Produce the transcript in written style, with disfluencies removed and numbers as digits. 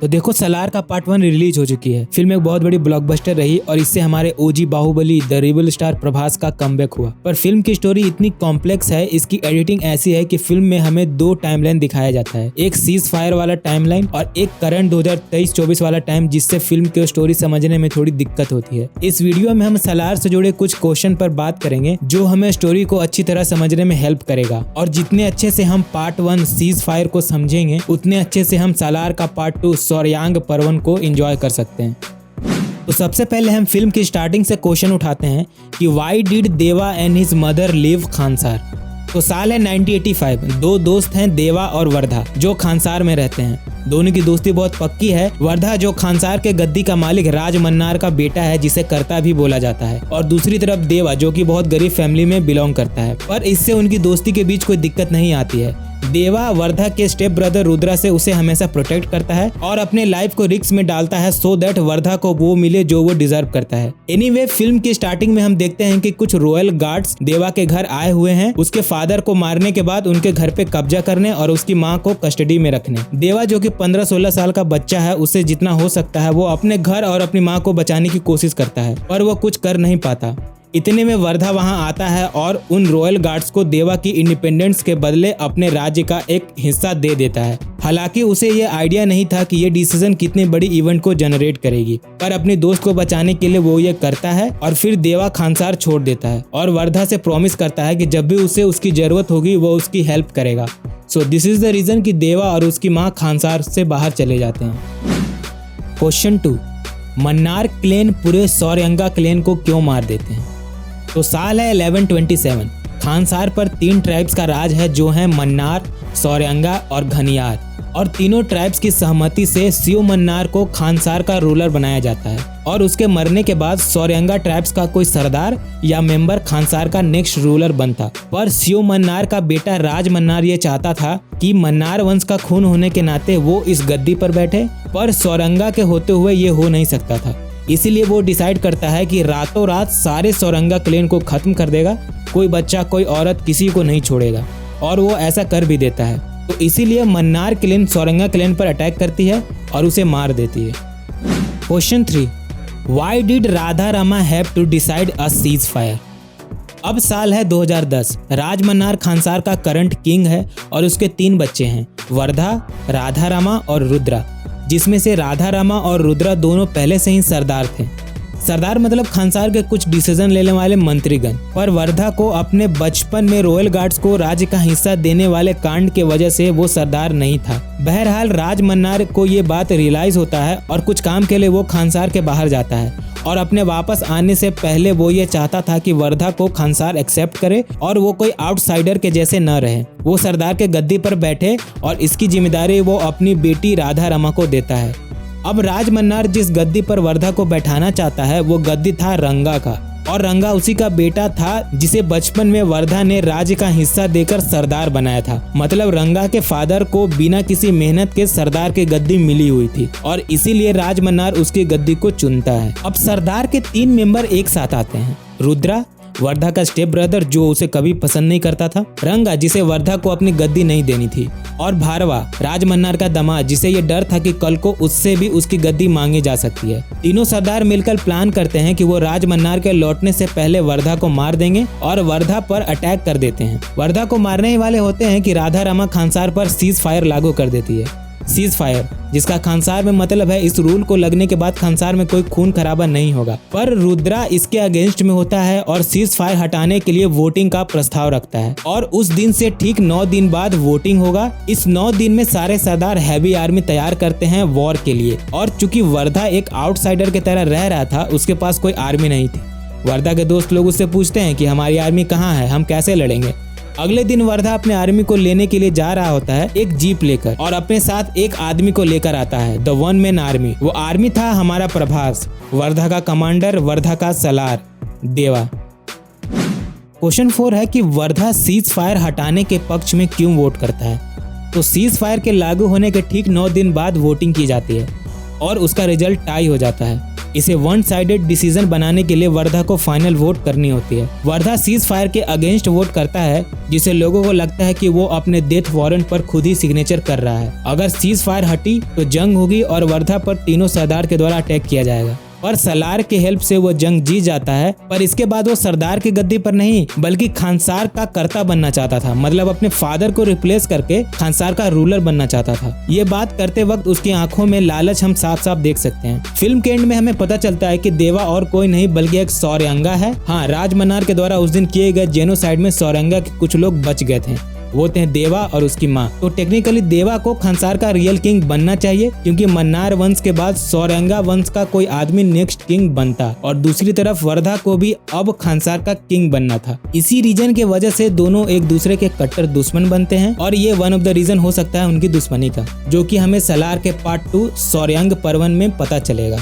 तो देखो, सलार का पार्ट 1 रिलीज हो चुकी है। फिल्म एक बहुत बड़ी ब्लॉकबस्टर रही और इससे हमारे OG Baahubali the rebel star Prabhas का कमबैक हुआ। पर फिल्म की स्टोरी इतनी कॉम्प्लेक्स है, इसकी एडिटिंग ऐसी है कि फिल्म में हमें 2 टाइमलाइन दिखाया जाता है, एक सीज फायर वाला टाइमलाइन और एक करंट 2023-24 वाला टाइम, जिससे फिल्म की स्टोरी समझने में थोड़ी दिक्कत होती है। इस वीडियो में हम सलार से जुड़े कुछ क्वेश्चन पर बात करेंगे जो हमें स्टोरी को अच्छी तरह समझने में हेल्प करेगा। और जितने अच्छे से हम पार्ट 1 सीज फायर को समझेंगे, उतने अच्छे से हम सलार का पार्ट 2 सौर्यांग पर्वन को एंजॉय कर सकते हैं। तो सबसे पहले हम फिल्म की स्टार्टिंग से क्वेश्चन उठाते हैं कि व्हाई डिड देवा and his mother live Khansaar. तो साल है 1985। 2 दोस्त हैं, देवा और वर्धा, जो खानसार में रहते हैं। दोनों की दोस्ती बहुत पक्की है। वर्धा जो खानसार के गद्दी का मालिक राज मन्नार का बेटा है, जिसे कर्ता भी बोला जाता है, और दूसरी तरफ देवा जो कि बहुत गरीब फैमिली में बिलोंग करता है। पर इससे उनकी दोस्ती के बीच कोई दिक्कत नहीं आती है। देवा वर्धा के स्टेप ब्रदर रुद्रा से उसे हमेशा प्रोटेक्ट करता है और अपने लाइफ को रिस्क में डालता है सो दैट वर्धा को वो मिले जो वो डिजर्व करता है। एनीवे, फिल्म की स्टार्टिंग में हम देखते हैं कि कुछ रॉयल गार्ड्स देवा के घर आए हुए हैं, उसके फादर को मारने के बाद उनके घर पे कब्जा करने और उसकी माँ को कस्टडी में रखने। देवा जो कि 15-16 साल का बच्चा है, उससे जितना हो सकता है वो अपने घर और अपनी माँ को बचाने की कोशिश करता है, पर वो कुछ कर नहीं पाता। इतने में वर्धा वहां आता है और उन रॉयल गार्ड्स को देवा की इंडिपेंडेंस के बदले अपने राज्य का एक हिस्सा दे देता है। हालांकि उसे ये आइडिया नहीं था कि ये डिसीजन कितनी बड़ी इवेंट को जनरेट करेगी, पर अपने दोस्त को बचाने के लिए वो ये करता है और फिर देवा खानसार छोड़ देता है और वर्धा से प्रॉमिस करता है कि जब भी उसे उसकी जरूरत होगी वो उसकी हेल्प करेगा। So this is the reason कि देवा और उसकी माँ खानसार से बाहर चले जाते हैं। क्वेश्चन 2, मन्नार क्लैन पूरे सौर्यांगा क्लैन को क्यों मार देते हैं। तो साल है 1127। खानसार पर 3 ट्राइब्स का राज है, जो हैं मन्नार, सौर्यांगा और घनियार, और तीनों ट्राइब्स की सहमति से शिव मन्नार को खानसार का रूलर बनाया जाता है और उसके मरने के बाद सौर्यांगा ट्राइब्स का कोई सरदार या मेंबर खानसार का नेक्स्ट रूलर बनता। पर शिव मन्नार का बेटा राज मन्नार ये चाहता था कि मन्नार वंश का खून होने के नाते वो इस गद्दी पर बैठे, पर सौरंगा के होते हुए ये हो नहीं सकता था। इसीलिए वो डिसाइड करता है कि रातों रात सारे सौरंगा क्लैन को खत्म कर देगा, कोई बच्चा कोई औरत किसी को नहीं छोड़ेगा, और वो ऐसा कर भी देता है। तो इसीलिए मन्नार क्लैन सौरंगा क्लैन पर अटैक करती है और उसे मार देती है। Question 3, why did Radha Rama have to decide a cease fire. अब साल है 2010। राज मन्नार खानसार का करंट किंग है और उसके 3 बच्चे हैं, वर्धा, राधा रामा और रुद्रा, जिसमें से राधा रामा और रुद्रा दोनों पहले से ही सरदार थे। सरदार मतलब खानसार के कुछ डिसीजन लेने वाले मंत्रीगण। पर वर्धा को अपने बचपन में रॉयल गार्ड्स को राज्य का हिस्सा देने वाले कांड के वजह से वो सरदार नहीं था। बहरहाल राज मन्नार को ये बात रियलाइज होता है और कुछ काम के लिए वो खानसार के बाहर जाता है और अपने वापस आने से पहले वो ये चाहता था कि वर्धा को खानसार एक्सेप्ट करे और वो कोई आउटसाइडर के जैसे न रहे। वो सरदार के गद्दी पर बैठे और इसकी जिम्मेदारी वो अपनी बेटी राधा रमा को देता है। अब राज मन्नार जिस गद्दी पर वर्धा को बैठाना चाहता है वो गद्दी था रंगा का, और रंगा उसी का बेटा था जिसे बचपन में वर्धा ने राज्य का हिस्सा देकर सरदार बनाया था। मतलब रंगा के फादर को बिना किसी मेहनत के सरदार की गद्दी मिली हुई थी और इसीलिए राज मन्नार उसकी गद्दी को चुनता है। अब सरदार के 3 मेंबर एक साथ आते हैं, रुद्रा वर्धा का स्टेप ब्रदर जो उसे कभी पसंद नहीं करता था, रंगा जिसे वर्धा को अपनी गद्दी नहीं देनी थी, और भारवा राज मन्नार का दामाद जिसे ये डर था कि कल को उससे भी उसकी गद्दी मांगी जा सकती है। तीनों सरदार मिलकर प्लान करते हैं कि वो राज मन्नार के लौटने से पहले वर्धा को मार देंगे और वर्धा पर अटैक कर देते हैं। वर्धा को मारने ही वाले होते हैं कि राधा रामा खानसार पर सीज फायर लागू कर देती है। सीज फायर जिसका खानसार में मतलब है इस रूल को लगने के बाद खानसार में कोई खून खराबा नहीं होगा। पर रुद्रा इसके अगेंस्ट में होता है और सीज फायर हटाने के लिए वोटिंग का प्रस्ताव रखता है और उस दिन से ठीक 9 दिन बाद वोटिंग होगा। इस 9 दिन में सारे सरदार हैवी आर्मी तैयार करते हैं वॉर के लिए, और चूंकि वर्धा एक आउटसाइडर की तरह रह रहा था, उसके पास कोई आर्मी नहीं थी। वर्धा के दोस्त लोग उससे पूछते हैं कि हमारी आर्मी कहाँ है, हम कैसे लड़ेंगे। अगले दिन वर्धा अपने आर्मी को लेने के लिए जा रहा होता है एक जीप लेकर, और अपने साथ एक आदमी को लेकर आता है, द 1 मैन आर्मी। वो आर्मी था हमारा प्रभास, वर्धा का कमांडर, वर्धा का सलार देवा। क्वेश्चन 4 है कि वर्धा सीज फायर हटाने के पक्ष में क्यों वोट करता है। तो सीज फायर के लागू होने के ठीक 9 दिन बाद वोटिंग की जाती है और उसका रिजल्ट टाई हो जाता है। इसे वन साइडेड डिसीजन बनाने के लिए वर्धा को फाइनल वोट करनी होती है। वर्धा सीज फायर के अगेंस्ट वोट करता है, जिसे लोगों को लगता है कि वो अपने डेथ वारंट पर खुद ही सिग्नेचर कर रहा है। अगर सीज फायर हटी तो जंग होगी और वर्धा पर तीनों सरदार के द्वारा अटैक किया जाएगा। और सलार के हेल्प से वो जंग जीत जाता है, पर इसके बाद वो सरदार की गद्दी पर नहीं बल्कि खानसार का कर्ता बनना चाहता था। मतलब अपने फादर को रिप्लेस करके खानसार का रूलर बनना चाहता था। ये बात करते वक्त उसकी आंखों में लालच हम साफ साफ देख सकते हैं। फिल्म के एंड में हमें पता चलता है कि देवा और कोई नहीं बल्कि एक सौर्यांगा है। हाँ, राजमन्नार के द्वारा उस दिन किए गए जेनोसाइड में सौर्यांगा के कुछ लोग बच गए थे, वो थे देवा और उसकी माँ। तो टेक्निकली देवा को खानसार का रियल किंग बनना चाहिए, क्योंकि मन्नार वंश के बाद सौरंगा वंश का कोई आदमी नेक्स्ट किंग बनता, और दूसरी तरफ वर्धा को भी अब खानसार का किंग बनना था। इसी रीजन के वजह से दोनों एक दूसरे के कट्टर दुश्मन बनते हैं, और ये वन ऑफ द रीजन हो सकता है उनकी दुश्मनी का, जो कि हमें सलार के पार्ट 2 सौर्यांग पर्वन में पता चलेगा।